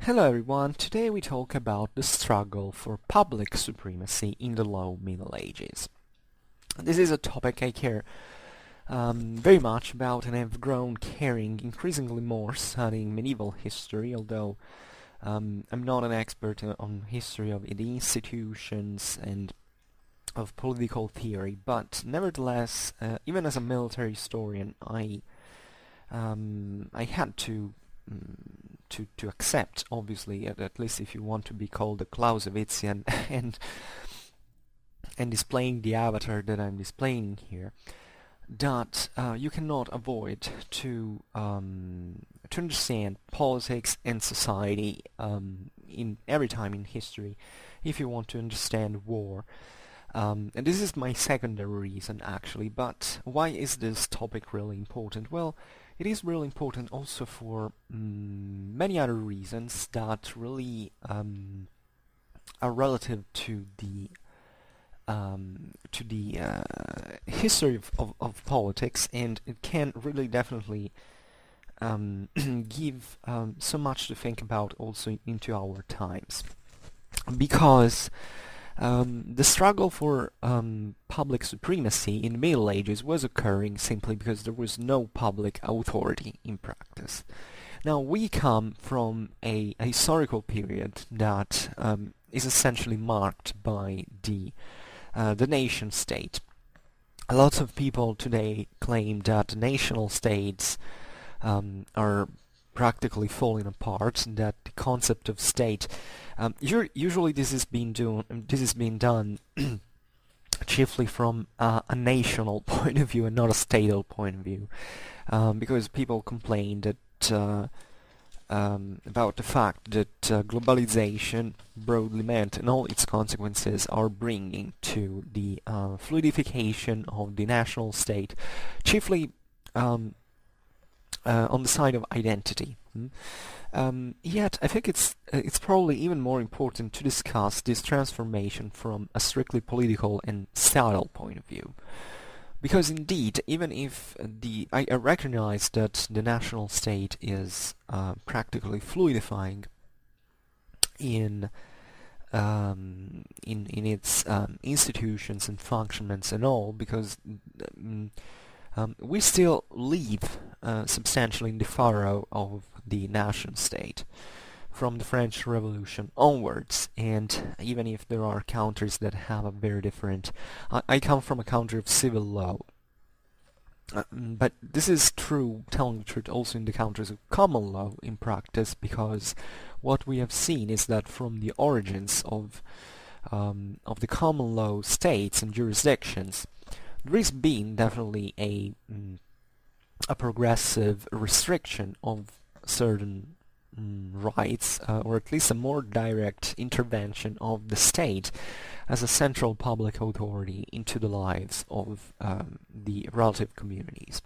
Hello everyone, today we talk about the struggle for public supremacy in the Low Middle Ages. This is a topic I care very much about, and I've grown caring increasingly more studying medieval history, although I'm not an expert on history of the institutions and of political theory, but nevertheless, even as a military historian, I had to accept, obviously, at least if you want to be called a Clausewitzian, and displaying the avatar that I'm displaying here, that you cannot avoid to understand politics and society in every time in history if you want to understand war. And this is my secondary reason, actually. But why is this topic really important? Well, it is really important also for many other reasons that really are relative to the history of politics, and it can really definitely give so much to think about also into our times. Because the struggle for public supremacy in the Middle Ages was occurring simply because there was no public authority in practice. Now, we come from a historical period that is essentially marked by the nation state. Lots of people today claim that national states are practically falling apart, that the concept of state usually this is being done chiefly from a national point of view and not a statal point of view, because people complain that about the fact that globalization, broadly meant, and all its consequences are bringing to the fluidification of the national state, chiefly on the side of identity. Yet, I think it's probably even more important to discuss this transformation from a strictly political and statal point of view. Because indeed, even if I recognize that the national state is practically fluidifying in its institutions and functionments and all, because we still live substantially in the furrow of the nation state from the French Revolution onwards, and even if there are countries that have a very different... I come from a country of civil law, but this is true, telling the truth, also in the countries of common law in practice, because what we have seen is that from the origins of the common law states and jurisdictions, there has been definitely a progressive restriction of certain rights, or at least a more direct intervention of the state as a central public authority into the lives of the relative communities.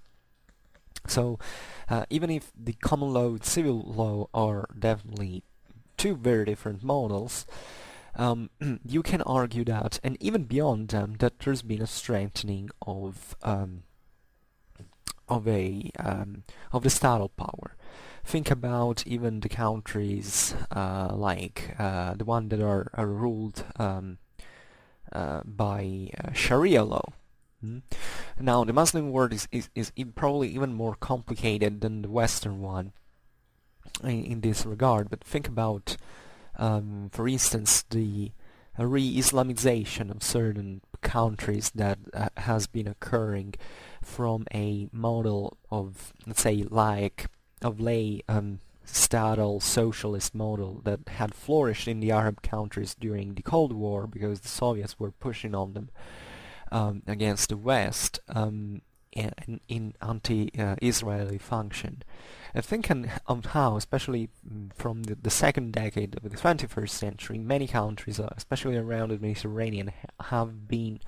So even if the common law and civil law are definitely two very different models, you can argue that, and even beyond them, that there's been a strengthening of the statal power. Think about even the countries like the one that are ruled by Sharia law. Now, the Muslim world is probably even more complicated than the Western one in this regard, but think about, for instance, the re-Islamization of certain countries that has been occurring from a model of, let's say, statal socialist model that had flourished in the Arab countries during the Cold War because the Soviets were pushing on them against the West in anti-Israeli function. I think on how, especially from the second decade of the 21st century, many countries, especially around the Mediterranean, have been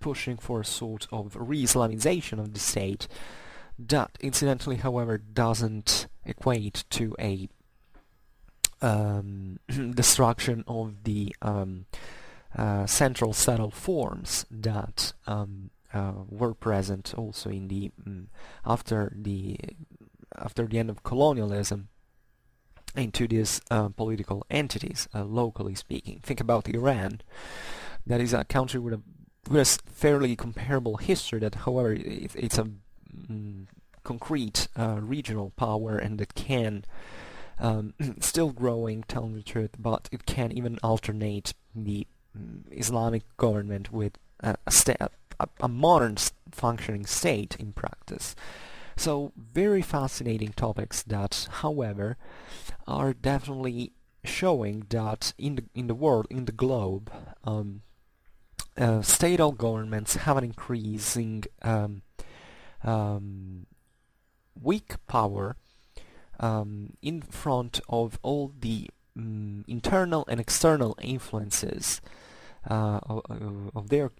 pushing for a sort of re-Islamization of the state that, incidentally, however, doesn't equate to a destruction of the central settled forms that were present also in the after the end of colonialism into these political entities, locally speaking. Think about Iran. That is a country with a fairly comparable history. That, however, it's a concrete regional power, and that can still growing, telling the truth, but it can even alternate the Islamic government with a modern functioning state in practice. So very fascinating topics that, however, are definitely showing that in the world, in the globe, state-owned governments have an increasing weak power in front of all the internal and external influences of their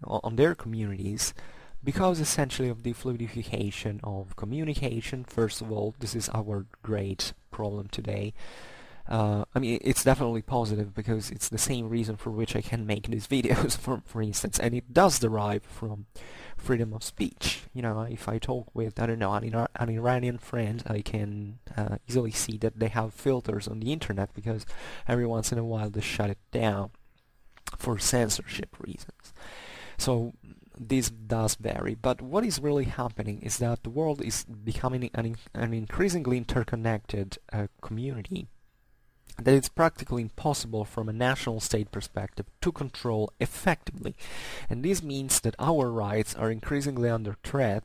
on their communities, because essentially of the fluidification of communication. First of all, this is our great problem today. I mean, it's definitely positive because it's the same reason for which I can make these videos, for instance, and it does derive from freedom of speech. You know, if I talk with, I don't know, an Iranian friend, I can easily see that they have filters on the internet because every once in a while they shut it down for censorship reasons. So this does vary, but what is really happening is that the world is becoming an increasingly interconnected community that it's practically impossible from a national state perspective to control effectively. And this means that our rights are increasingly under threat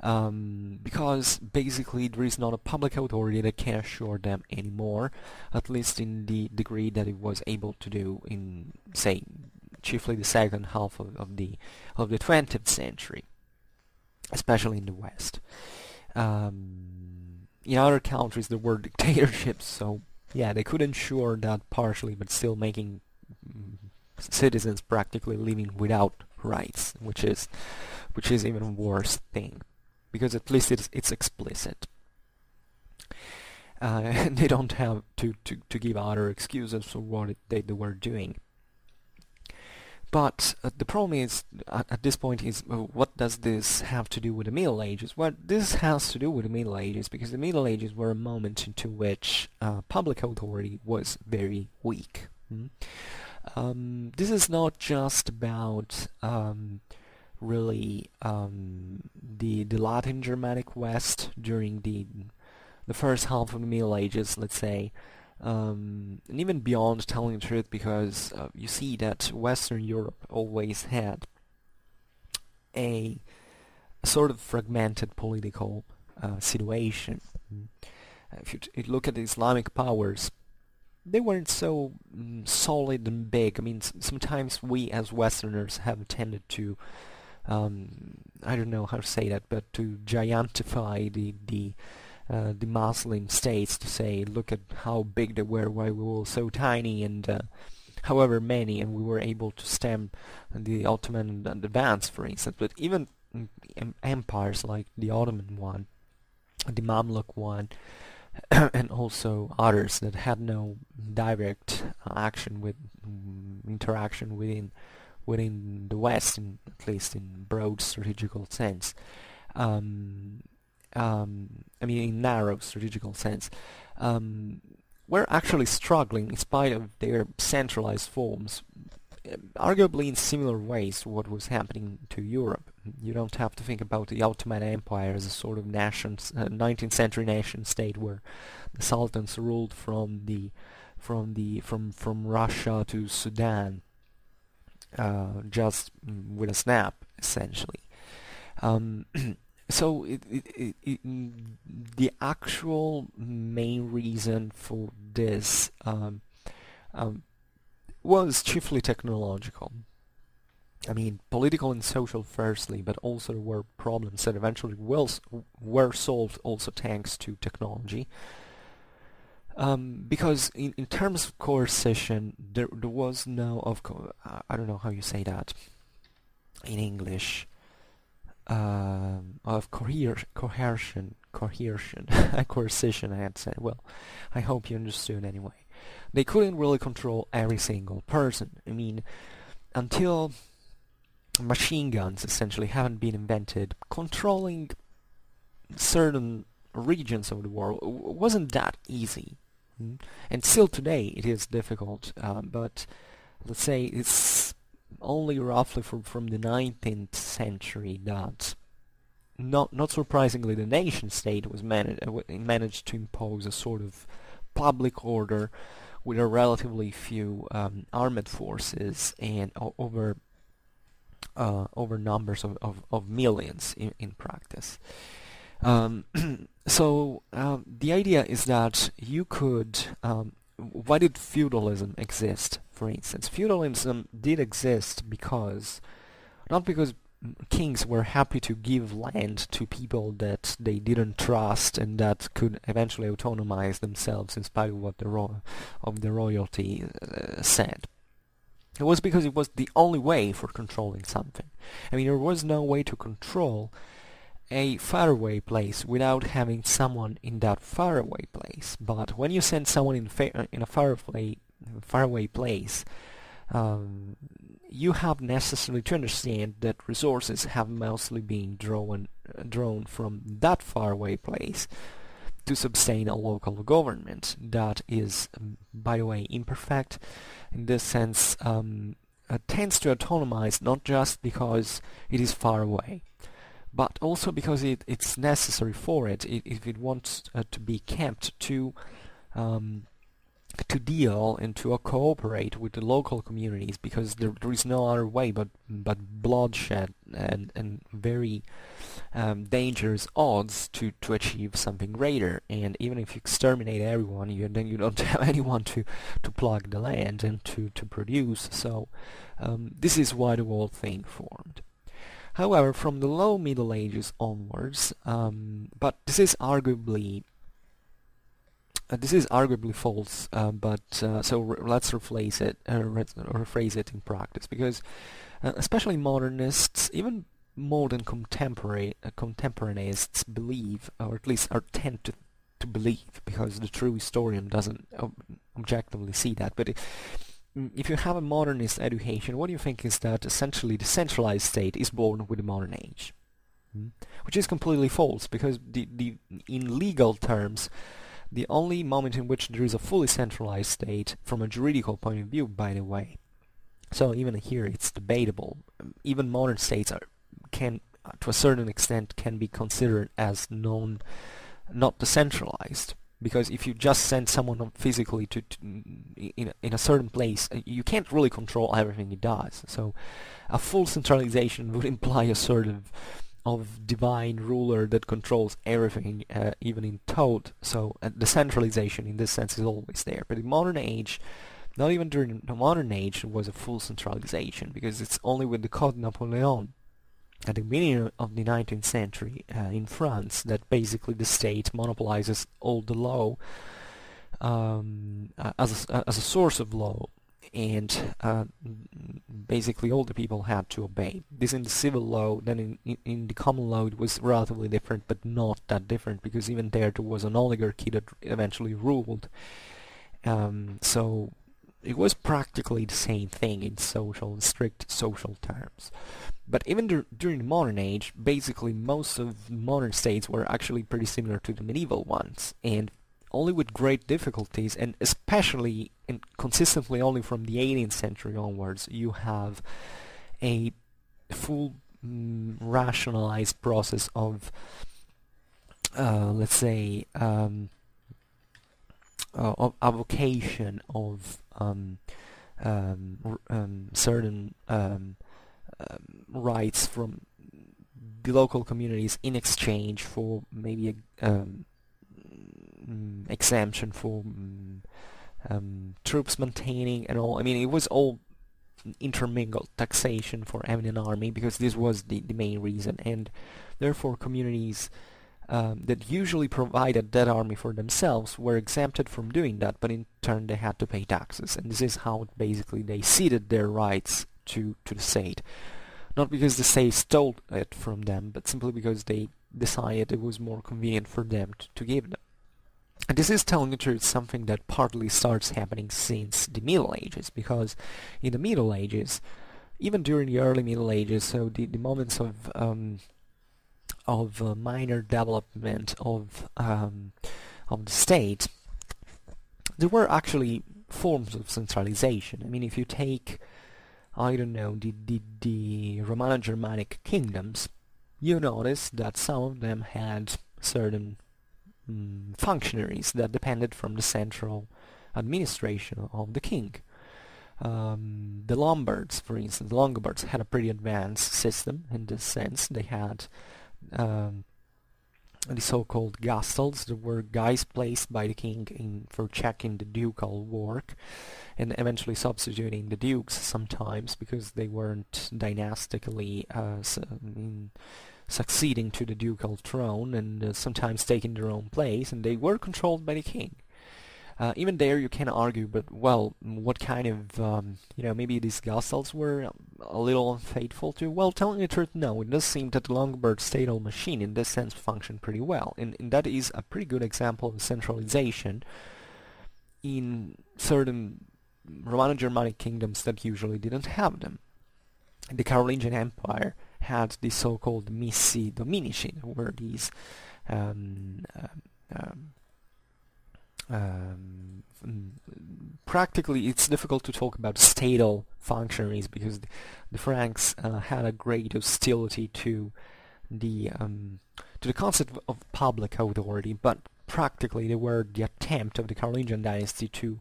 because basically there is not a public authority that can assure them anymore, at least in the degree that it was able to do in, say, chiefly the second half of the 20th century, especially in the West. In other countries there were dictatorships, so yeah, they could ensure that partially, but still making citizens practically living without rights, which is even worse thing, because at least it's explicit. And they don't have to give other excuses for what they were doing. But the problem is, at this point, is what does this have to do with the Middle Ages? Well, this has to do with the Middle Ages because the Middle Ages were a moment into which public authority was very weak. This is not just about really the Latin Germanic West during the first half of the Middle Ages, let's say. And even beyond, telling the truth, because you see that Western Europe always had a sort of fragmented political situation. If you look at the Islamic powers, they weren't so solid and big. I mean, sometimes we as Westerners have tended to, I don't know how to say that, but to giantify the Muslim states, to say, look at how big they were, why we were so tiny, and however many, and we were able to stem the Ottoman advance, for instance. But even empires like the Ottoman one, the Mamluk one, and also others that had no direct action with interaction within the West, at least in broad strategical sense. I mean, in narrow strategical sense, were actually struggling in spite of their centralized forms, arguably in similar ways to what was happening to Europe. You don't have to think about the Ottoman Empire as a sort of 19th century nation state where the sultans ruled from Russia to Sudan, just with a snap, essentially. So the actual main reason for this was chiefly technological. I mean, political and social firstly, but also there were problems that eventually were solved also thanks to technology. Because in terms of coercion, there was no, I don't know how you say that in English. Of coercion, coercion, I had said. Well, I hope you understood anyway. They couldn't really control every single person. I mean, until machine guns essentially haven't been invented, controlling certain regions of the world wasn't that easy. And still today it is difficult, but let's say it's only roughly from the 19th century that, not surprisingly, the nation state was managed to impose a sort of public order with a relatively few armed forces and over numbers of millions in practice. So the idea is that you could why did feudalism exist, for instance? Feudalism did exist not because kings were happy to give land to people that they didn't trust and that could eventually autonomize themselves in spite of what the royalty said. It was because it was the only way for controlling something. I mean, there was no way to control a faraway place without having someone in that faraway place. But when you send someone in a faraway place, you have necessarily to understand that resources have mostly been drawn from that faraway place to sustain a local government that is, by the way, imperfect in this sense, tends to autonomize not just because it is far away, but also because it's necessary for it if it wants to be kept to deal and to cooperate with the local communities, because there is no other way but bloodshed and very dangerous odds to achieve something greater. And even if you exterminate everyone, then you don't have anyone to plug the land and to produce. So this is why the whole thing formed. However, from the low Middle Ages onwards, but this is arguably false. So let's rephrase it in practice, because especially modernists, even modern contemporaneists believe, or at least tend to believe, because the true historian doesn't objectively see that. But if you have a modernist education, what you think is that essentially the centralized state is born with the modern age, which is completely false, because in legal terms, the only moment in which there is a fully centralized state, from a juridical point of view, by the way, so even here it's debatable, even modern states can, to a certain extent, can be considered as not decentralized. Because if you just send someone physically in a certain place, you can't really control everything he does. So a full centralization would imply a sort of divine ruler that controls everything, even in thought. So decentralization in this sense is always there. But in modern age, not even during the modern age was a full centralization, because it's only with the Code Napoleon at the beginning of the 19th century in France that basically the state monopolizes all the law as a source of law, and basically all the people had to obey. This in the civil law. Then in the common law it was relatively different, but not that different, because even there was an oligarchy that eventually ruled. So it was practically the same thing in strict social terms. But even during the modern age, basically most of modern states were actually pretty similar to the medieval ones, and only with great difficulties, and especially and consistently only from the 18th century onwards, you have a full rationalized process of, let's say, avocation of certain rights from the local communities in exchange for maybe a exemption for troops maintaining and all. I mean, it was all intermingled. Taxation for having an army, because this was the main reason, and therefore communities that usually provided that army for themselves were exempted from doing that, but in turn they had to pay taxes, and this is how basically they ceded their rights to the state. Not because the state stole it from them, but simply because they decided it was more convenient for them to give them. And this is, telling the truth, something that partly starts happening since the Middle Ages, because in the Middle Ages, even during the early Middle Ages, so the moments of of minor development of the state, there were actually forms of centralization. I mean, if you take, I don't know, the Romano-Germanic kingdoms, you notice that some of them had certain functionaries that depended from the central administration of the king. The Lombards, for instance, the Longobards had a pretty advanced system in this sense. They had the so-called gastals. There were guys placed by the king for checking the ducal work and eventually substituting the dukes sometimes because they weren't dynastically succeeding to the ducal throne, and sometimes taking their own place, and they were controlled by the king. Even there you can argue, but well, what kind of, maybe these gastals were a little unfaithful to? Well, telling the truth, no. It does seem that the Lombard statal machine in this sense functioned pretty well, and that is a pretty good example of centralization in certain Romano-Germanic kingdoms that usually didn't have them. The Carolingian Empire had the so-called missi dominici, where these practically, it's difficult to talk about statal functionaries because the Franks had a great hostility to the concept of public authority, but practically they were the attempt of the Carolingian dynasty to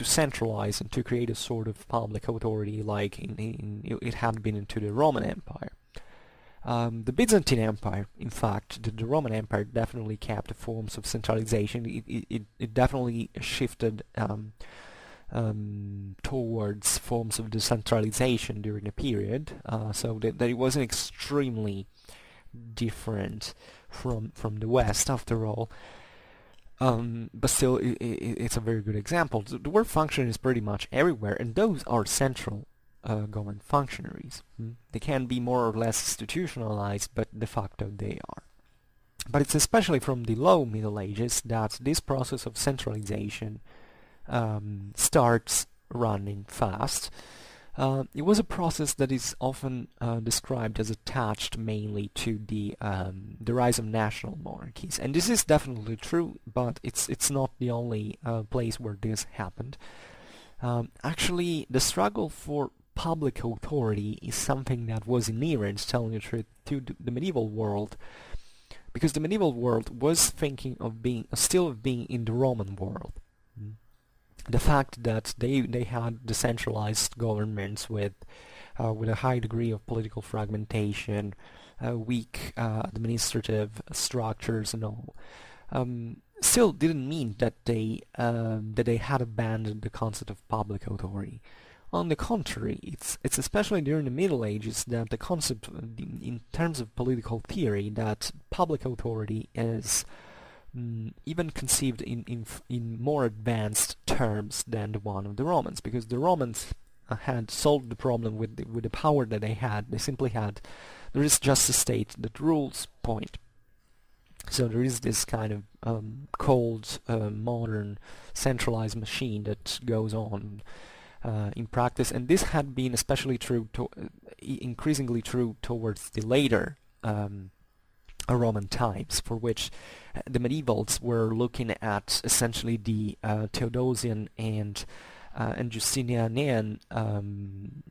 centralize and to create a sort of public authority like it had been into the Roman Empire. The Byzantine Empire, in fact, the Roman Empire definitely kept the forms of centralization. It definitely shifted towards forms of decentralization during the period, so that it wasn't extremely different from the West, after all. But still, it's a very good example. The word function is pretty much everywhere, and those are central government functionaries. They can be more or less institutionalized, but de facto they are. But it's especially from the low Middle Ages that this process of centralization starts running fast. It was a process that is often described as attached mainly to the rise of national monarchies, and this is definitely true, but it's not the only place where this happened. Actually, the struggle for public authority is something that was inherent, telling the truth, to the medieval world, because the medieval world was thinking of being in the Roman world. The fact that they had decentralized governments with a high degree of political fragmentation, weak administrative structures and all, still didn't mean that they had abandoned the concept of public authority. On the contrary, it's especially during the Middle Ages that the concept, in terms of political theory, that public authority is even conceived in more advanced terms than the one of the Romans, because the Romans had solved the problem with the power that they had. They simply had, there is just a state that rules, point. So there is this kind of cold, modern, centralized machine that goes on in practice, and this had been especially true, increasingly true towards the later Roman times, for which the medievals were looking at essentially the Theodosian and Justinianian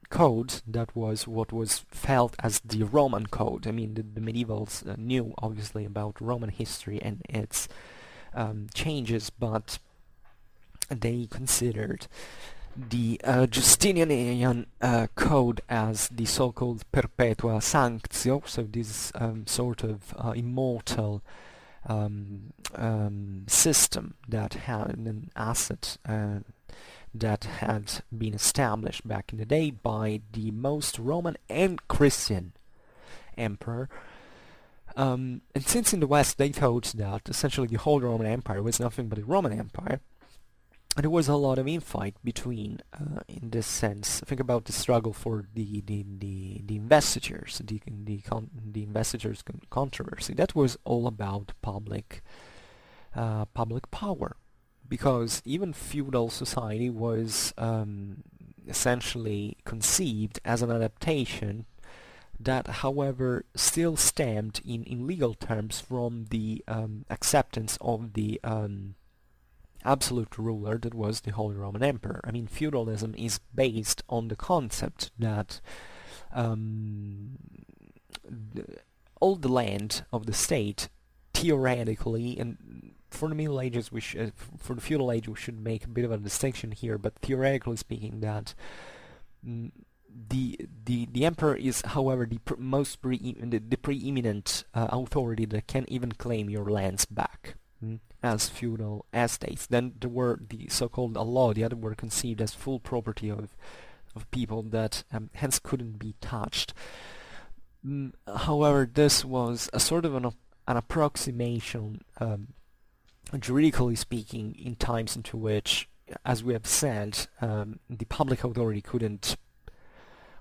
code that was what was felt as the Roman code. I mean, the medievals knew obviously about Roman history and its changes, but they considered the Justinianian code as the so-called perpetua sanctio, so this sort of immortal system that had an asset that had been established back in the day by the most Roman and Christian emperor. And since in the West they thought that essentially the whole Roman Empire was nothing but a Roman Empire, there was a lot of infight between, in this sense. Think about the struggle for the investitures, the investitures controversy. That was all about public power, because even feudal society was essentially conceived as an adaptation that, however, still stemmed in legal terms from the acceptance of the absolute ruler that was the Holy Roman Emperor. I mean, feudalism is based on the concept that all the land of the state, theoretically, and for the Middle Ages, for the feudal age, we should make a bit of a distinction here. But theoretically speaking, that the emperor is, however, the preeminent authority that can even claim your lands back as feudal estates. Then there were the so-called allodium, that were conceived as full property of people that hence couldn't be touched. However, this was a sort of an approximation, juridically speaking, in times into which, as we have said, the public authority couldn't,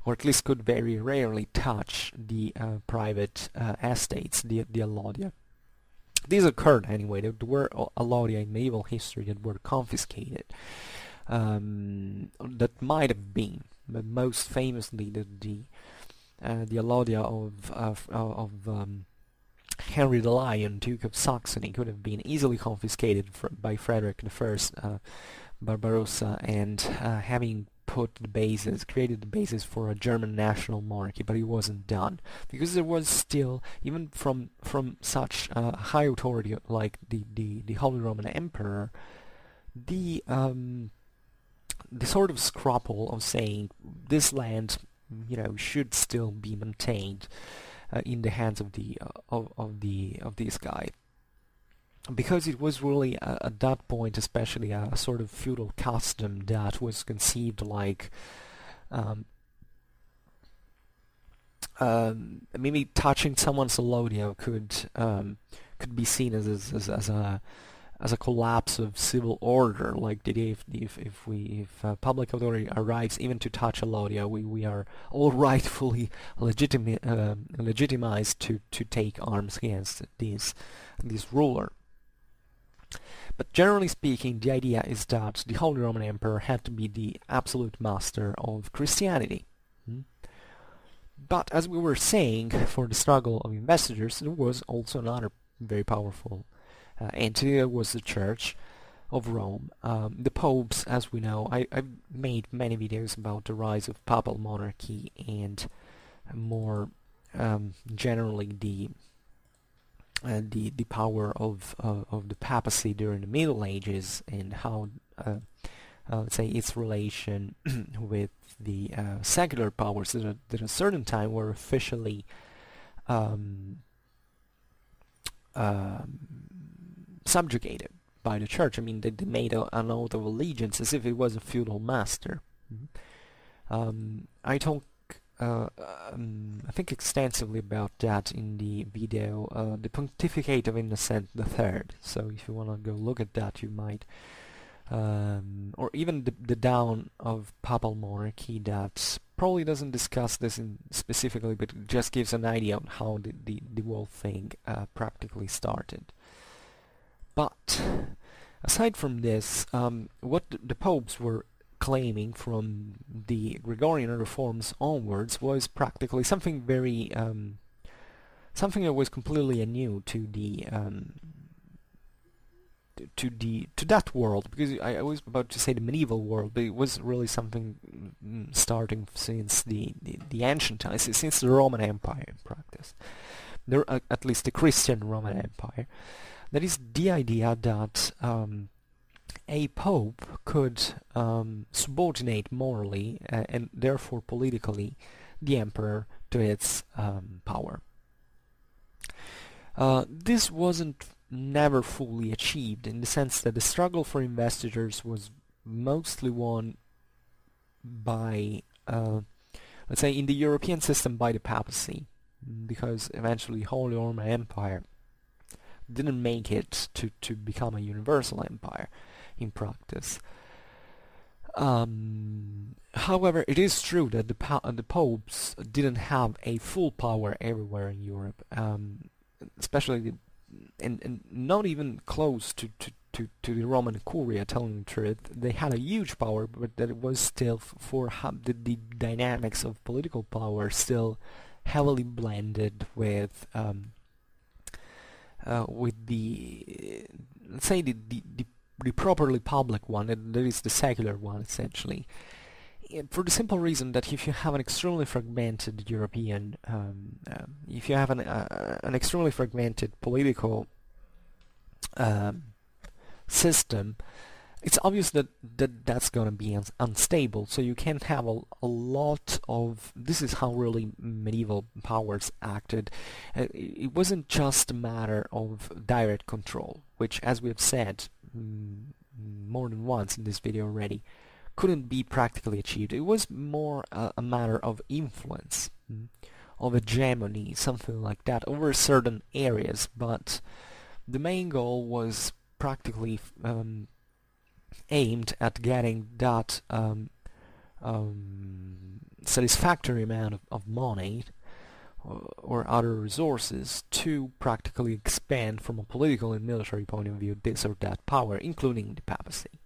or at least could very rarely, touch the private estates, the allodium. These occurred anyway. There were allodium in medieval history that were confiscated. That might have been, but most famously the allodium of Henry the Lion, Duke of Saxony, could have been easily confiscated by Frederick I Barbarossa, and having created the basis for a German national monarchy, but it wasn't done because there was still, even from such high authority like the Holy Roman Emperor, the sort of scruple of saying this land, should still be maintained in the hands of this guy, because it was really at that point, especially, a sort of feudal custom that was conceived like maybe touching someone's allodium could be seen as a collapse of civil order. Like today, if public authority arrives even to touch allodium, we are all rightfully legitimized to take arms against this ruler. But generally speaking, the idea is that the Holy Roman Emperor had to be the absolute master of Christianity. But as we were saying, for the struggle of investitures, there was also another very powerful entity. That was the Church of Rome. The popes, as we know, I've made many videos about the rise of papal monarchy and more generally the power of the papacy during the Middle Ages, and how let's say its relation with the secular powers that at a certain time were officially subjugated by the church. I mean, they made an oath of allegiance as if it was a feudal master. I talk I think extensively about that in the video, the Pontificate of Innocent III. So if you want to go look at that, you might, or even the down of papal monarchy, that probably doesn't discuss this specifically, but it just gives an idea of how the whole thing practically started. But aside from this, what the popes were claiming from the Gregorian reforms onwards was practically something very something that was completely new to that world, because I was about to say the medieval world, but it was really something starting since the ancient times, since the Roman Empire in practice, at least the Christian Roman Empire. That is the idea that a pope could subordinate morally and therefore politically the emperor to its power. This wasn't never fully achieved, in the sense that the struggle for investitures was mostly won by, let's say, in the European system, by the papacy, because eventually Holy Roman Empire didn't make it to become a universal empire in practice. However, it is true that the popes didn't have a full power everywhere in Europe, especially and not even close to the Roman Curia, telling the truth. They had a huge power, but that it was still for the dynamics of political power still heavily blended with the let's say the properly public one, and that is the secular one essentially. For the simple reason that if you have an extremely fragmented European, if you have an extremely fragmented political system, it's obvious that that's going to be unstable. So you can have a lot of... This is how really medieval powers acted. It wasn't just a matter of direct control, which, as we have said more than once in this video already, couldn't be practically achieved. It was more a matter of influence, of hegemony, something like that, over certain areas. But the main goal was practically aimed at getting that satisfactory amount of money or other resources to practically expand from a political and military point of view this or that power, including the papacy.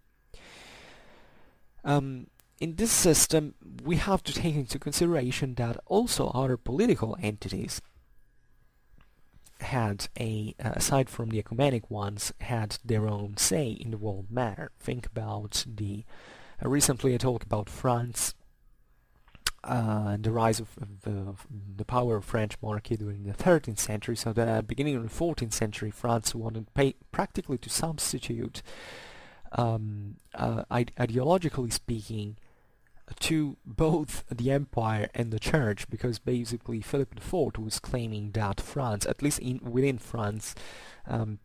In this system, we have to take into consideration that also other political entities had aside from the ecumenic ones, had their own say in the world matter. Think about recently I talked about France, the rise of the power of French monarchy during the 13th century. So at the beginning of the 14th century, France wanted practically to substitute, ideologically speaking, to both the empire and the church, because basically Philip IV was claiming that France, at least within France, and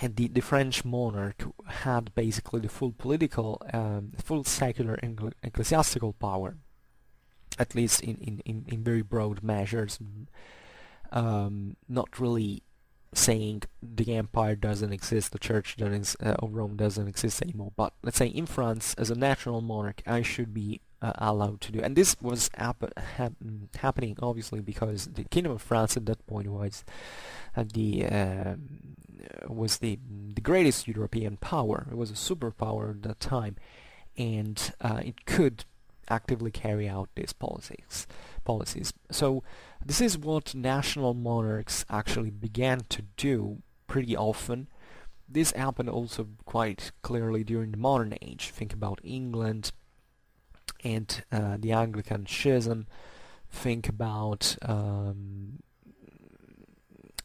the French monarch had basically the full political, full secular and ecclesiastical power, at least in very broad measures, not really saying the empire doesn't exist, the church of Rome doesn't exist anymore. But let's say in France, as a national monarch, I should be allowed to do. And this was happening obviously because the Kingdom of France at that point was the greatest European power. It was a superpower at that time, and it could actively carry out these policies. So this is what national monarchs actually began to do pretty often. This happened also quite clearly during the modern age. Think about England and the Anglican schism. Think about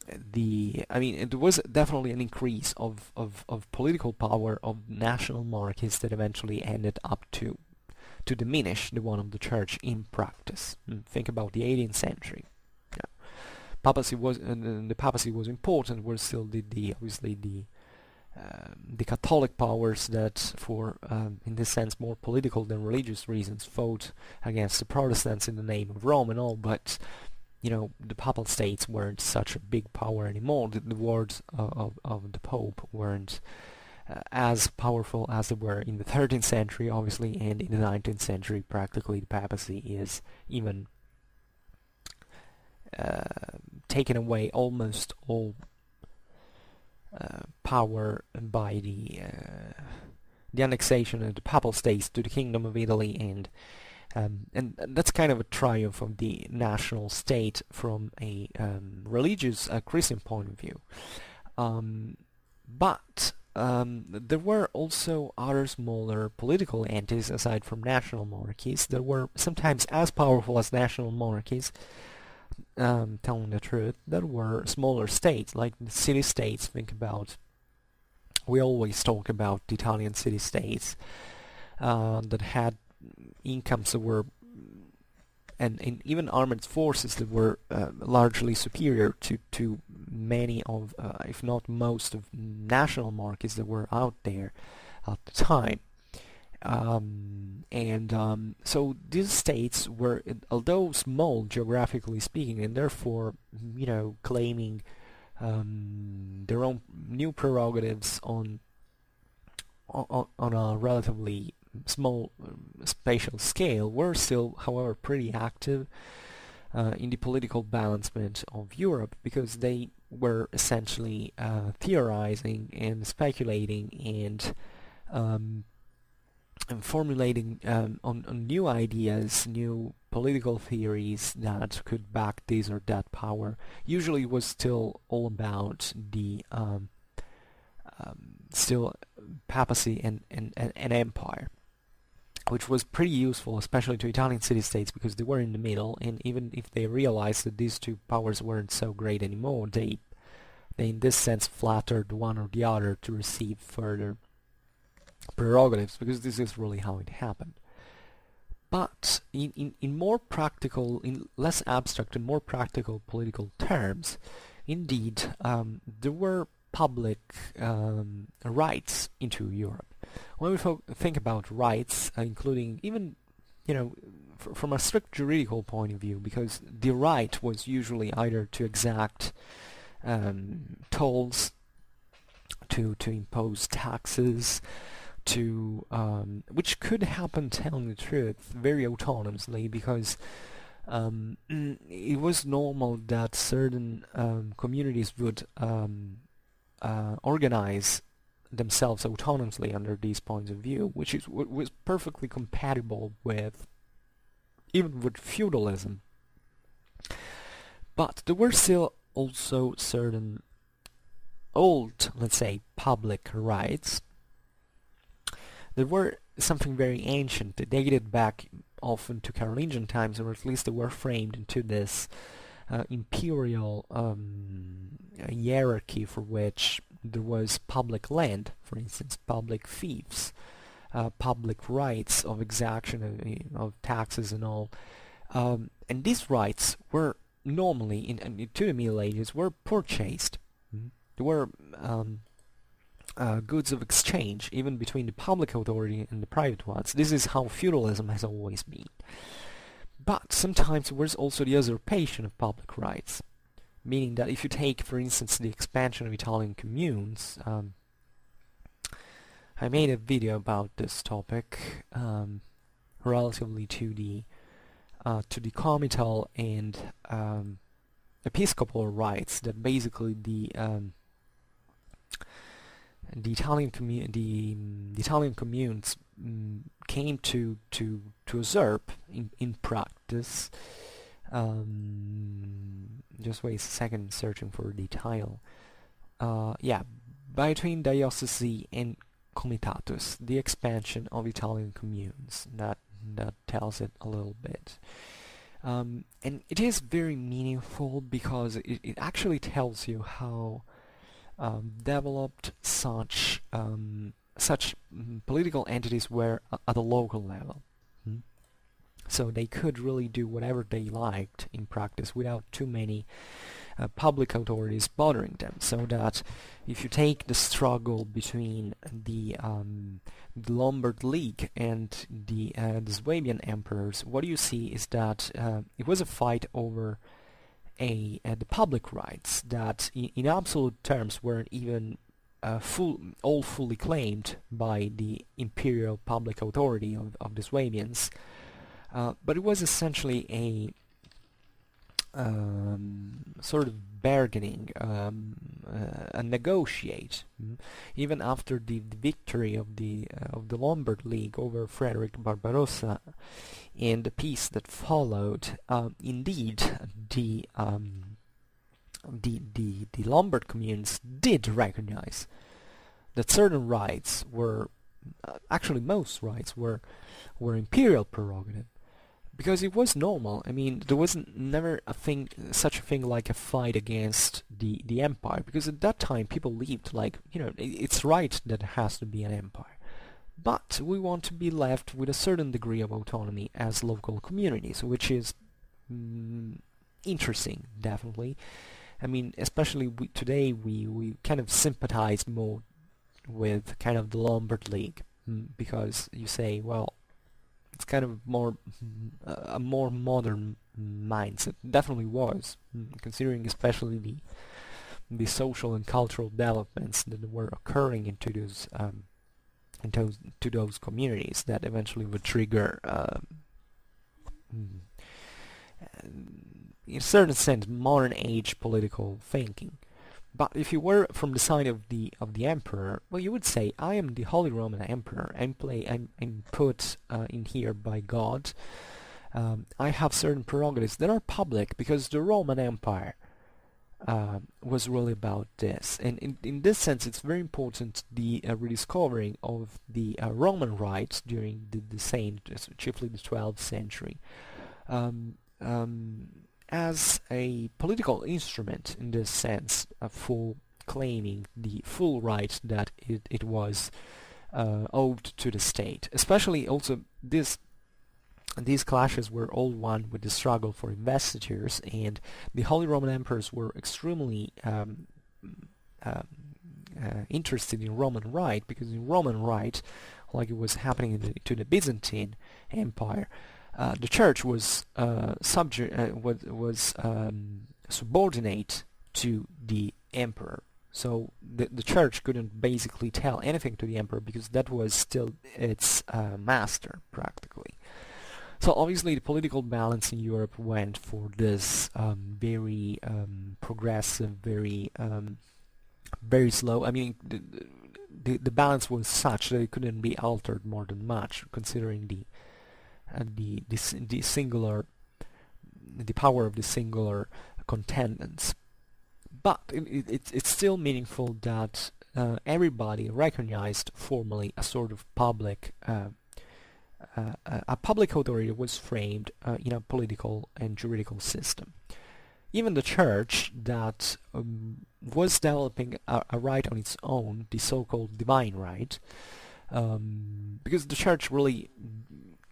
it was definitely an increase of political power of national monarchies that eventually ended up to diminish the one of the church in practice. Think about the 18th century. Yeah. Papacy was the papacy was important. Were still obviously the Catholic powers that, for in this sense more political than religious reasons, fought against the Protestants in the name of Rome and all. But the Papal States weren't such a big power anymore. The words of the Pope weren't as powerful as they were in the 13th century, obviously, and in the 19th century, practically the papacy is even taken away almost all power by the annexation of the Papal States to the Kingdom of Italy, and that's kind of a triumph of the national state from a religious Christian point of view. But there were also other smaller political entities aside from national monarchies that were sometimes as powerful as national monarchies, telling the truth, that were smaller states, like the city-states. We always talk about the Italian city-states that had incomes that were, and even armed forces that were largely superior to many of, if not most of, national monarchies that were out there at the time. So these states were, although small geographically speaking, and therefore, claiming their own new prerogatives on a relatively small spatial scale, were still, however, pretty active in the political balancement of Europe, because they were essentially theorizing and speculating and and formulating on new ideas, new political theories that could back this or that power. Usually it was still all about the still papacy and empire, which was pretty useful, especially to Italian city-states, because they were in the middle, and even if they realized that these two powers weren't so great anymore, they in this sense flattered one or the other to receive further prerogatives, because this is really how it happened. But in more practical, in less abstract and more practical political terms, indeed, there were public rights into Europe. When we think about rights, including even, from a strict juridical point of view, because the right was usually either to exact tolls, to impose taxes, which could happen, telling the truth, very autonomously, because it was normal that certain communities would organize themselves autonomously under these points of view, which was perfectly compatible with even with feudalism. But there were still also certain old, let's say, public rights. There were something very ancient. They dated back often to Carolingian times, or at least they were framed into this imperial hierarchy, for which there was public land, for instance, public fiefs, public rights of exaction of taxes and all. And these rights were normally, to the Middle Ages, were purchased. They were goods of exchange, even between the public authority and the private ones. This is how feudalism has always been. But sometimes there was also the usurpation of public rights, meaning that if you take, for instance, the expansion of Italian communes, I made a video about this topic relatively to the comital and episcopal rights, that basically the Italian communes came to usurp in practice. Just wait a second, searching for the title. Yeah, between diocese and comitatus, the expansion of Italian communes. That tells it a little bit. And it is very meaningful because it actually tells you how developed such political entities were at a local level. So they could really do whatever they liked in practice without too many public authorities bothering them. So that if you take the struggle between the Lombard League and the Swabian emperors, what you see is that it was a fight over the public rights that in absolute terms weren't even fully claimed by the imperial public authority of the Swabians, but it was essentially a sort of bargaining, a negotiate. Even after the victory of the Lombard League over Frederick Barbarossa and the peace that followed, indeed the Lombard communes did recognize that certain rights were, actually most rights were imperial prerogative. Because it was normal. I mean, there was never such a thing like a fight against the empire, because at that time people believed like, it's right that it has to be an empire. But we want to be left with a certain degree of autonomy as local communities, which is interesting, definitely. I mean, especially today we kind of sympathize more with kind of the Lombard League, because you say, well, it's kind of a more modern mindset. Definitely was, considering especially the social and cultural developments that were occurring into those communities that eventually would trigger, in a certain sense, modern age political thinking. But if you were from the side of the emperor, well, you would say, I am the Holy Roman Emperor. I'm put in here by God. I have certain prerogatives that are public because the Roman Empire was really about this. And in this sense, it's very important the rediscovering of the Roman rights during the same, chiefly the 12th century, um, um, as a political instrument in this sense for claiming the full right that it was owed to the state. Especially also these clashes were all won with the struggle for investitures, and the Holy Roman Emperors were extremely interested in Roman right, because in Roman right, like it was happening to the Byzantine Empire, the Church was subordinate to the Emperor. So the Church couldn't basically tell anything to the Emperor because that was still its master, practically. So obviously the political balance in Europe went for this very progressive, very slow. I mean, the balance was such that it couldn't be altered more than much, considering the power of the singular contendants. But it's still meaningful that everybody recognized formally a sort of public a public authority was framed in a political and juridical system. Even the Church, that was developing a right on its own, the so-called divine right, because the Church really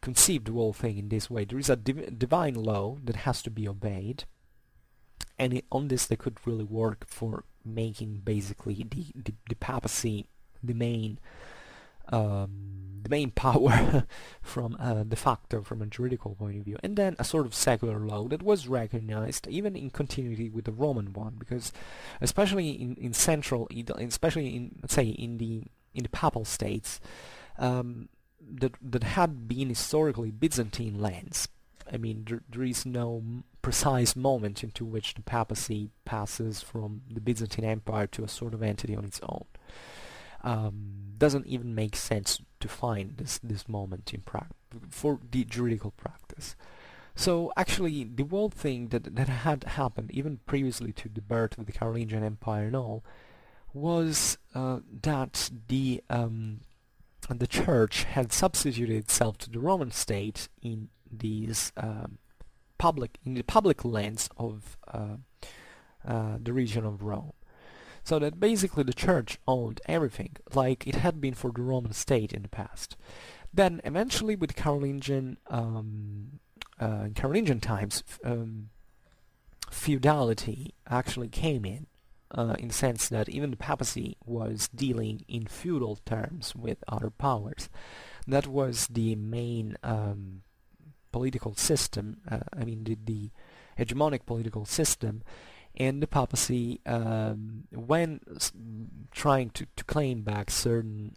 conceived the whole thing in this way. There is a divine law that has to be obeyed, and on this they could really work for making basically the papacy the main power from de facto, from a juridical point of view, and then a sort of secular law that was recognized even in continuity with the Roman one, because especially in central Italy, especially in, let's say, in the papal states that had been historically Byzantine lands. I mean, there is no precise moment into which the papacy passes from the Byzantine Empire to a sort of entity on its own. Doesn't even make sense to find this moment in for the juridical practice. So actually, the whole thing that had happened even previously to the birth of the Carolingian Empire and all was that the Church had substituted itself to the Roman state in these public lands of the region of Rome. So that basically the Church owned everything, like it had been for the Roman state in the past. Then eventually, with Carolingian times, feudality actually came in the sense that even the papacy was dealing in feudal terms with other powers. That was the main political system. I mean, the hegemonic political system. And the papacy, when trying to claim back certain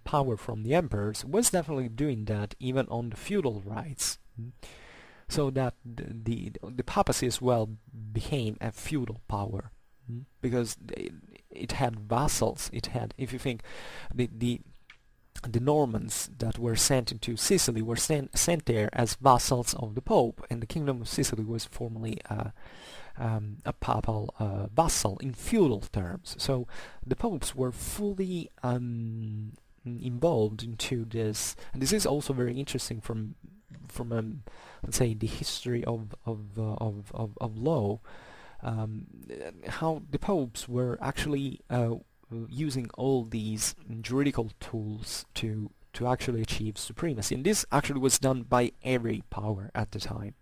power from the emperors, was definitely doing that even on the feudal rights. So that the papacy as well became a feudal power, because it had vassals. It had, if you think, the Normans that were sent into Sicily were sent there as vassals of the Pope, and the Kingdom of Sicily was formerly a papal vassal in feudal terms. So the popes were fully involved into this, and this is also very interesting from let's say the history of law, how the popes were actually using all these juridical tools to actually achieve supremacy, and this actually was done by every power at the time.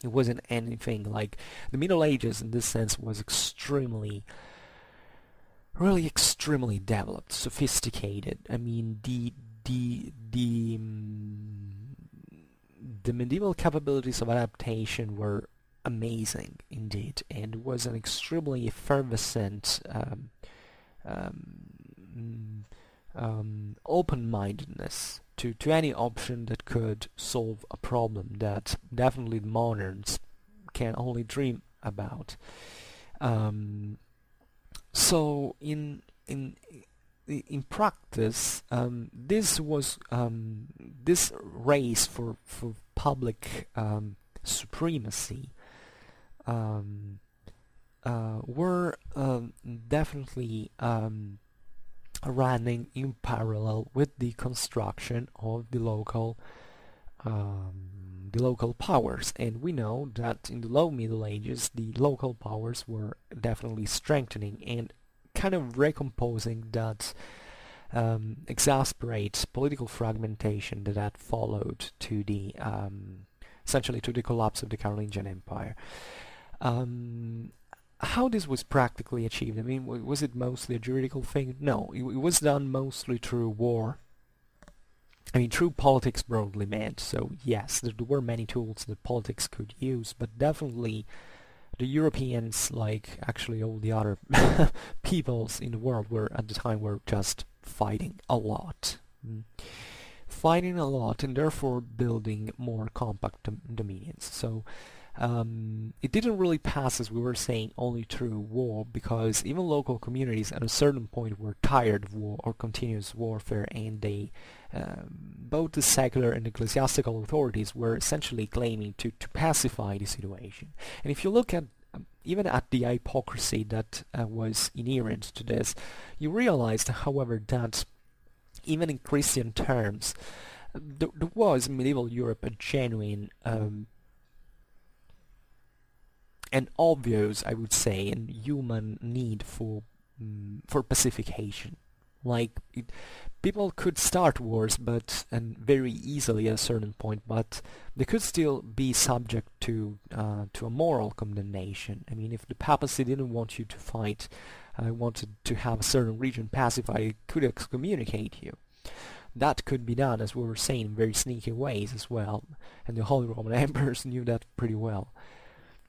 It wasn't anything like the Middle Ages in this sense was really extremely developed, sophisticated. I mean, the medieval capabilities of adaptation were amazing indeed, and it was an extremely effervescent open-mindedness to any option that could solve a problem that definitely the moderns can only dream about. So in practice, this race for public supremacy um, were definitely running in parallel with the construction of the local powers. And we know that in the low Middle Ages the local powers were definitely strengthening and kind of recomposing that exasperate political fragmentation that had followed to the essentially to the collapse of the Carolingian Empire. Um, how this was practically achieved? I mean, was it mostly a juridical thing? No, it was done mostly through war. I mean, through politics broadly meant. So yes, there were many tools that politics could use, but definitely the Europeans, like actually all the other peoples in the world, were at the time were just fighting a lot. Fighting a lot and therefore building more compact dominions. So it didn't really pass, as we were saying, only through war, because even local communities at a certain point were tired of war or continuous warfare, and they, both the secular and ecclesiastical authorities, were essentially claiming to pacify the situation. And if you look at even at the hypocrisy that was inherent to this, you realized, however, that even in Christian terms, there was in medieval Europe a genuine and obvious, I would say, and human need for pacification. Like people could start wars, and very easily at a certain point, but they could still be subject to a moral condemnation. I mean, if the papacy didn't want you to fight, wanted to have a certain region pacified, it could excommunicate you. That could be done, as we were saying, in very sneaky ways as well, and the Holy Roman Emperors knew that pretty well.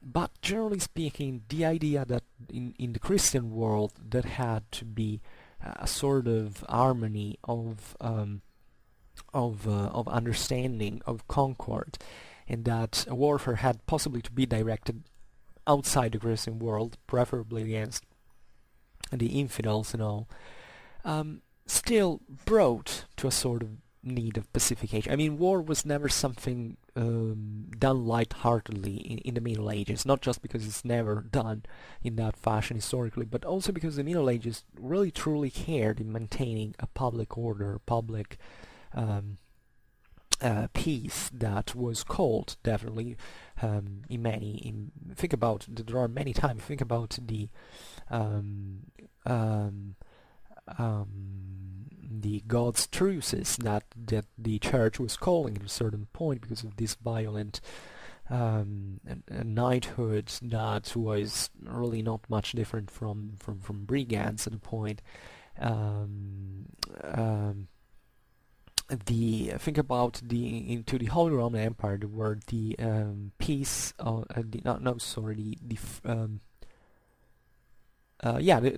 But generally speaking, the idea that in the Christian world that had to be a sort of harmony of understanding, of concord, and that a warfare had possibly to be directed outside the Christian world, preferably against the infidels and all, still brought to a sort of need of pacification. I mean, war was never something done lightheartedly in the Middle Ages, not just because it's never done in that fashion historically, but also because the Middle Ages really truly cared in maintaining a public order, public peace that was called definitely think about, there are many times, think about um, um, the God's truces that the church was calling at a certain point because of this violent knighthood that was really not much different from brigands at the point. Think about into the Holy Roman Empire, there were the peace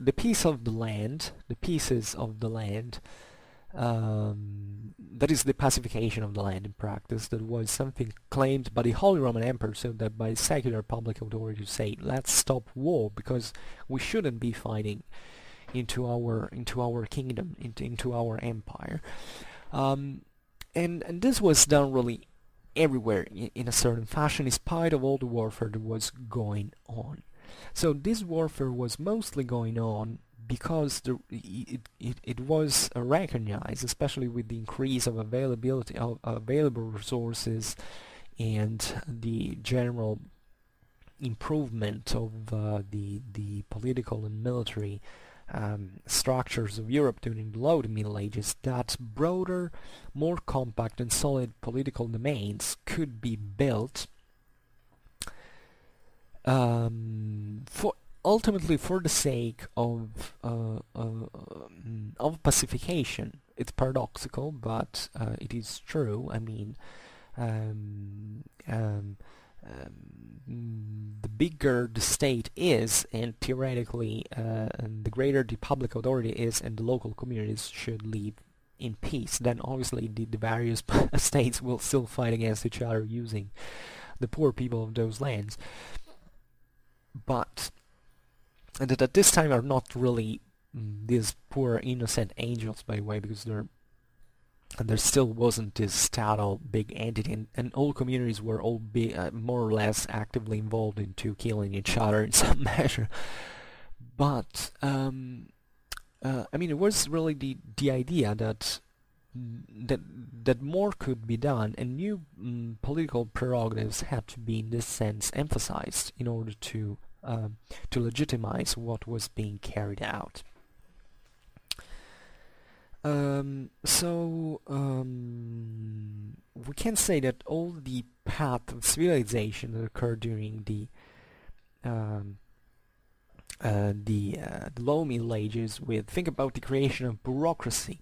the piece of the land, the pieces of the land, that is the pacification of the land in practice, that was something claimed by the Holy Roman Emperor, so that by secular public authority to say, let's stop war because we shouldn't be fighting into our kingdom, into our empire. And this was done really everywhere in a certain fashion, in spite of all the warfare that was going on. So this warfare was mostly going on because it was recognized, especially with the increase of availability of available resources and the general improvement of the political and military structures of Europe during the Low Middle Ages, that broader, more compact and solid political domains could be built for ultimately for the sake of pacification. It's paradoxical, but it is true. I mean, the bigger the state is, and theoretically, and the greater the public authority is, and the local communities should live in peace, then obviously the various states will still fight against each other using the poor people of those lands. But and that at this time are not really these poor innocent angels, by the way, because there still wasn't this statal big entity, and all communities were all more or less actively involved into killing each other in some measure. But I mean, it was really the idea that more could be done, and new political prerogatives had to be, in this sense, emphasized in order to legitimize what was being carried out. We can say that all the path of civilization that occurred during um, the low Middle Ages, think about the creation of bureaucracy.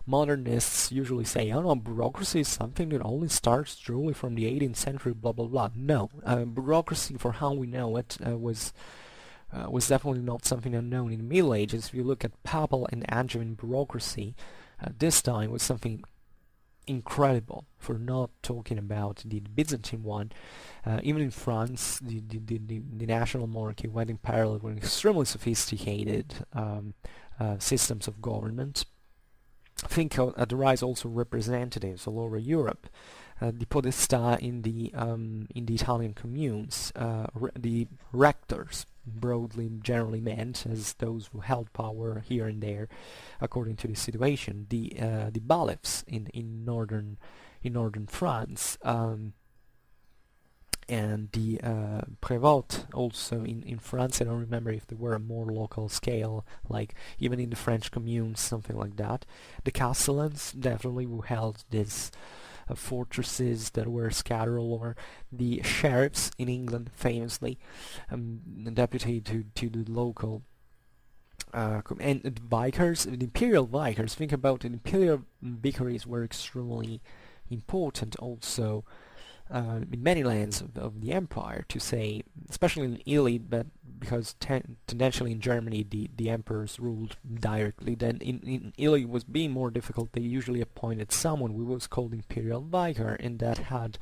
Modernists usually say, "Oh no, bureaucracy is something that only starts truly from the 18th century." Blah blah blah. No, bureaucracy, for how we know it, was definitely not something unknown in the Middle Ages. If you look at papal and Angevin bureaucracy, this time was something incredible, for not talking about the Byzantine one. Even in France, the national monarchy went in parallel with extremely sophisticated systems of government. Think at the rise also of representatives all over Europe. The podestà in the Italian communes, the rectors, broadly generally meant as those who held power here and there according to the situation. The bailiffs in northern France, and the prévôts also in France. I don't remember if they were a more local scale, like even in the French communes, something like that. The castellans, definitely, who held these fortresses that were scattered all over. The sheriffs in England, famously, deputy to the local and the vicars, the imperial vicars. Think about it, imperial vicaries were extremely important also in many lands of the empire, to say, especially in Italy, but because tendentially in Germany the emperors ruled directly. Then in Italy it was being more difficult. They usually appointed someone who was called imperial vicar, and that had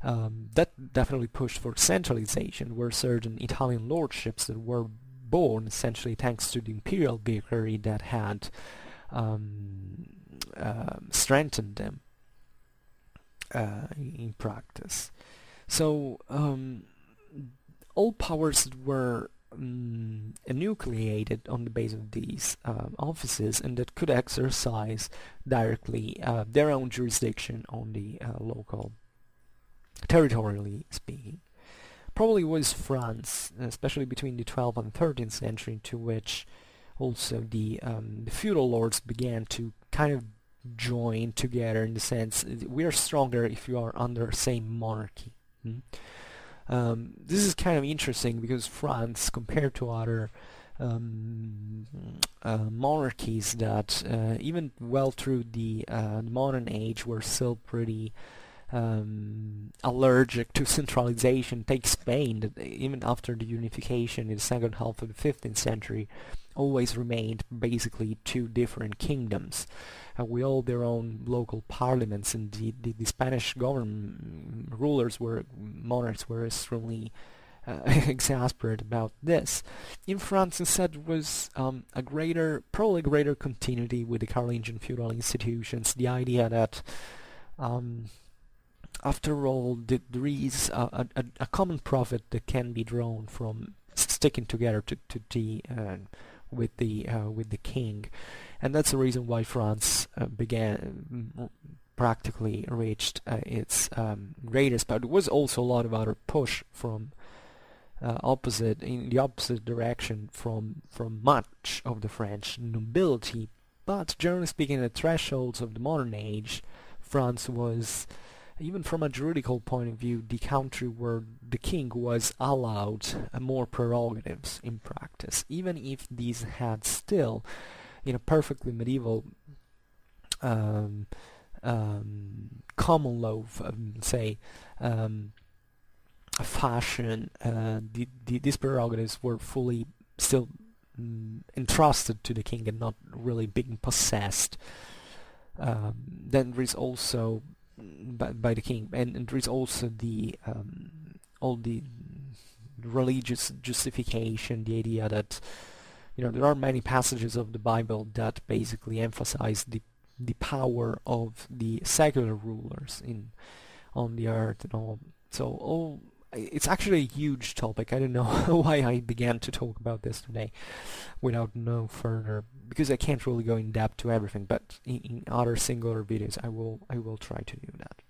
that definitely pushed for centralization, where certain Italian lordships that were born essentially thanks to the imperial vicary that had strengthened them in practice. So all powers were enucleated on the base of these offices, and that could exercise directly their own jurisdiction on the local, territorially speaking. Probably was France, especially between the 12th and 13th century, to which also the feudal lords began to kind of join together, in the sense we are stronger if you are under the same monarchy. This is kind of interesting because France, compared to other monarchies that even well through the modern age were still pretty allergic to centralization. Take Spain, that even after the unification in the second half of the 15th century always remained basically two different kingdoms with all their own local parliaments, and the Spanish government monarchs were extremely exasperated about this. In France, instead, was probably greater continuity with the Carolingian feudal institutions. The idea that after all, there is a common profit that can be drawn from sticking together with the king, and that's the reason why France practically reached its greatest power. There was also a lot of other push from in the opposite direction from much of the French nobility, but generally speaking, at the thresholds of the modern age, France was, even from a juridical point of view, the country where the king was allowed more prerogatives in practice, even if these had still, in a perfectly medieval common law, say, fashion, these prerogatives were fully still entrusted to the king and not really being possessed. Then there is also by the king, and there is also all the religious justification, the idea that there are many passages of the Bible that basically emphasize the power of the secular rulers on the earth and all. So it's actually a huge topic. I don't know why I began to talk about this today without no further, because I can't really go in depth to everything, but in other singular videos I will try to do that.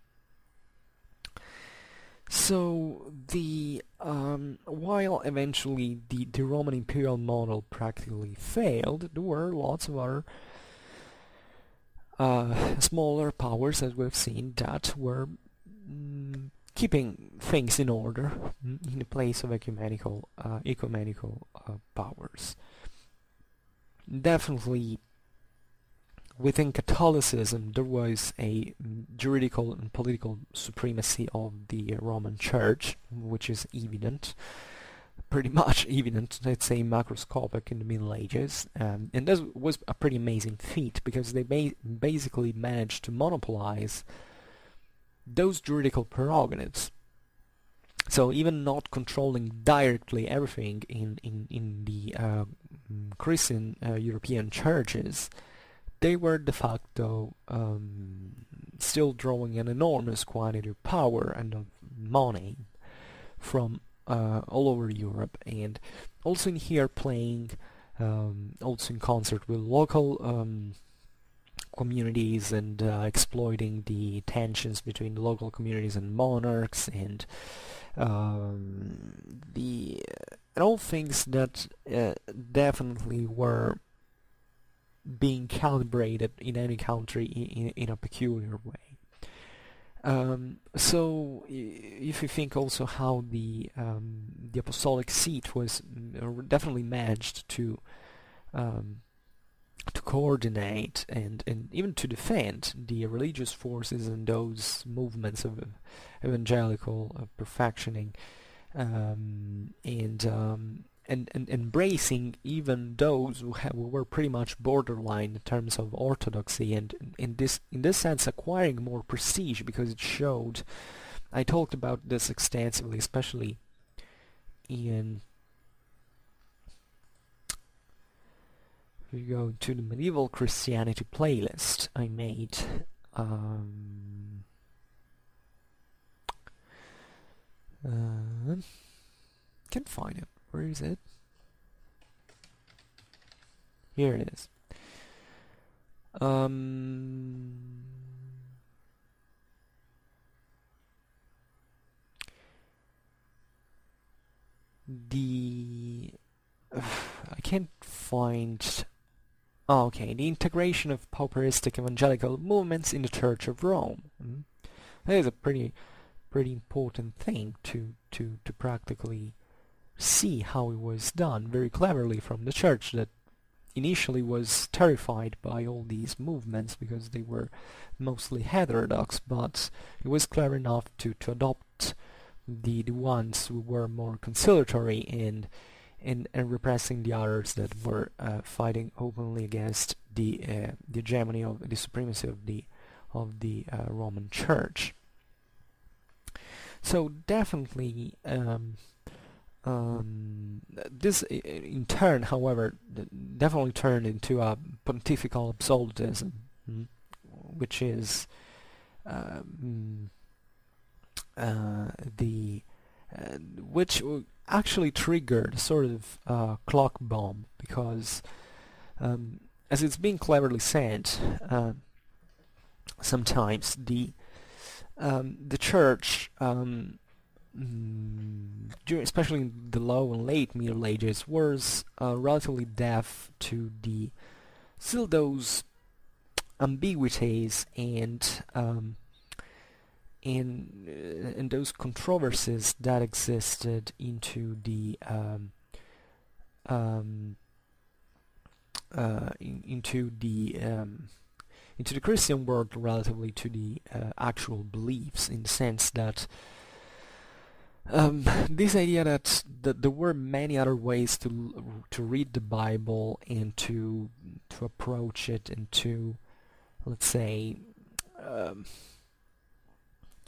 So while eventually the Roman imperial model practically failed, there were lots of other smaller powers, as we've seen, that were keeping things in order in the place of ecumenical powers. Definitely within Catholicism there was a juridical and political supremacy of the Roman Church, which is evident, pretty much evident, let's say macroscopic in the Middle Ages, and this was a pretty amazing feat because they basically managed to monopolize those juridical prerogatives. So even not controlling directly everything in the Christian European churches, they were de facto still drawing an enormous quantity of power and of money from all over Europe, and also in here playing also in concert with local communities and exploiting the tensions between the local communities and monarchs, and all things that definitely were being calibrated in any country in a peculiar way. So if you think also how the apostolic seat was definitely managed to coordinate and even to defend the religious forces and those movements of evangelical perfectioning, and embracing even those who were pretty much borderline in terms of orthodoxy, and in this sense acquiring more prestige, because it showed, I talked about this extensively, especially in, if you go to the medieval Christianity playlist I made, can't find it. Where is it? Here it is. I can't find. Oh, okay, the integration of pauperistic evangelical movements in the Church of Rome. That is a pretty important thing to practically see how it was done very cleverly from the church, that initially was terrified by all these movements because they were mostly heterodox, but it was clever enough to adopt the ones who were more conciliatory and repressing the others that were fighting openly against the hegemony of the supremacy of the Roman Church. So definitely this in turn, however, definitely turned into a pontifical absolutism, which is which actually triggered a sort of clock bomb, because as it's been cleverly said, sometimes the church, especially in the low and late Middle Ages, was relatively deaf to still those ambiguities and those controversies that existed into the Christian world, relatively to the actual beliefs, in the sense that this idea that there were many other ways to read the Bible and to approach it, and to, let's say,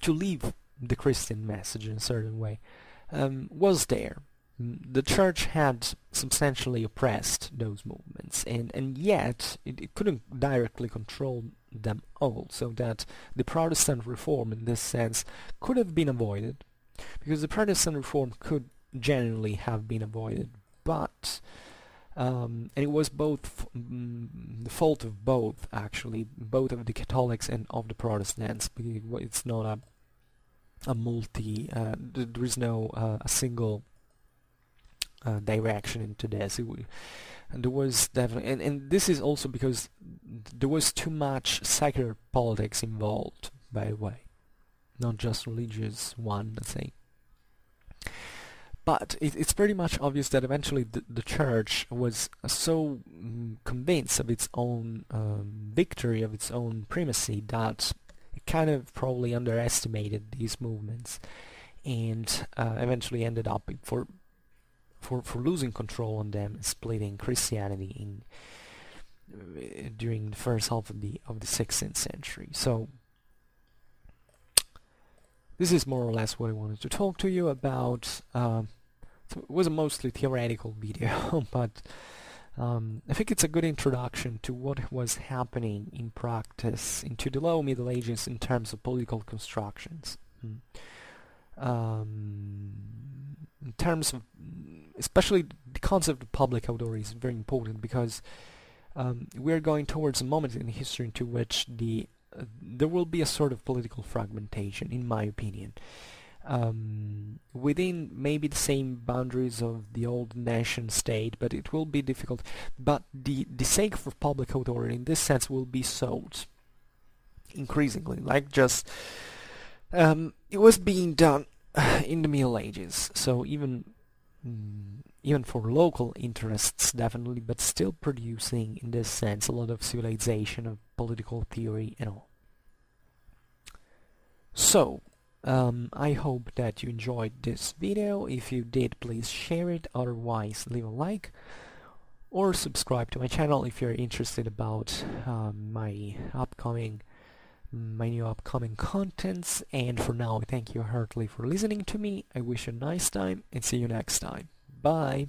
to live the Christian message in a certain way, was there. the church had substantially oppressed those movements, and yet it couldn't directly control them all, so that the Protestant reform in this sense could have been avoided, because the Protestant reform could genuinely have been avoided, but and it was both the fault of both, actually, both of the Catholics and of the Protestants. It's not a multi, there is no a single direction into this. And there was definitely, and this is also because there was too much secular politics involved, by the way, not just religious one, let's say. But it's pretty much obvious that eventually the church was so convinced of its own victory, of its own primacy, that it kind of probably underestimated these movements, and eventually ended up for losing control on them, splitting Christianity during the first half of the 16th century. So this is more or less what I wanted to talk to you about. So it was a mostly theoretical video, but I think it's a good introduction to what was happening in practice into the Low Middle Ages in terms of political constructions. In terms of, especially the concept of public authority is very important, because we are going towards a moment in history into which there will be a sort of political fragmentation, in my opinion, within maybe the same boundaries of the old nation state, but it will be difficult. But the sake for public authority in this sense will be sought increasingly, like just it was being done in the Middle Ages. So even for local interests, definitely, but still producing, in this sense, a lot of civilization, of political theory and all. So, I hope that you enjoyed this video. If you did, please share it. Otherwise, leave a like or subscribe to my channel if you're interested about my new upcoming contents. And for now, I thank you heartily for listening to me. I wish you a nice time and see you next time. Bye!